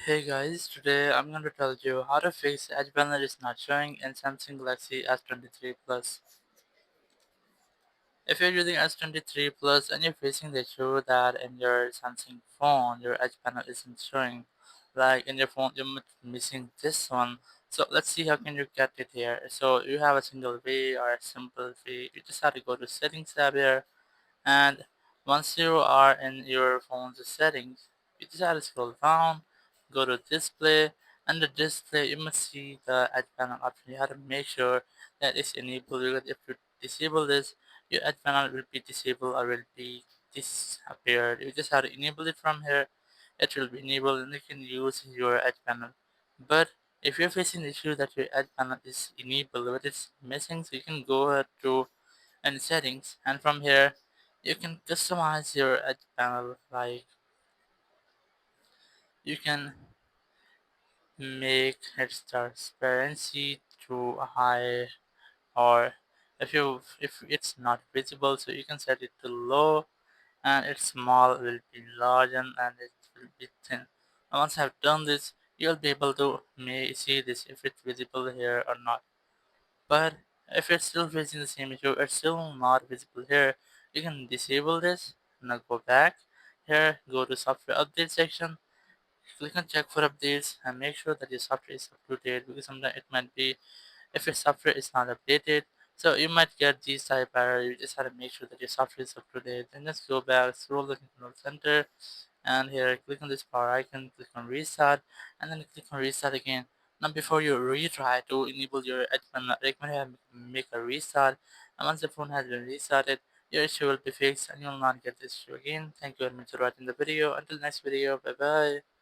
Hey guys, today I'm going to tell you how to fix Edge Panel is not showing in Samsung Galaxy S23 Plus. If you're using S23 Plus and you're facing the issue that in your Samsung phone your Edge Panel isn't showing, like in your phone you're missing this one. So let's see how can you get it here. So you have a single way or a simple way. You just have to go to Settings tab here, and once you are in your phone's settings, you just have to scroll down, go to display, and the display you must see the edge panel option. You have to make sure that it's enabled, because if you disable this, your edge panel will be disabled or will be disappeared. You just have to enable it from here. It will be enabled and you can use your edge panel. But if you're facing the issue that your edge panel is enabled but it's missing, so you can go ahead to and settings, and from here you can customize your edge panel. Like you can make its transparency to a high, or if it's not visible, so you can set it to low, and its small will be large, and it will be thin. And once I've done this, you'll be able to may see this if it's visible here or not. But if you're still facing the same issue, it's still not visible here, you can disable this. Now go back here, go to software update section, click on check for updates, and make sure that your software is up to date, because sometimes it might be if your software is not updated, so you might get these type error. You just have to make sure that your software is up to date. Then just go back, scroll the control center, and here click on this power icon, click on restart, and then click on restart again. Now before you retry to enable your admin, I recommend you make a restart, and once the phone has been restarted, your issue will be fixed and you will not get this issue again. Thank you very much for watching the video. Until next video, bye bye.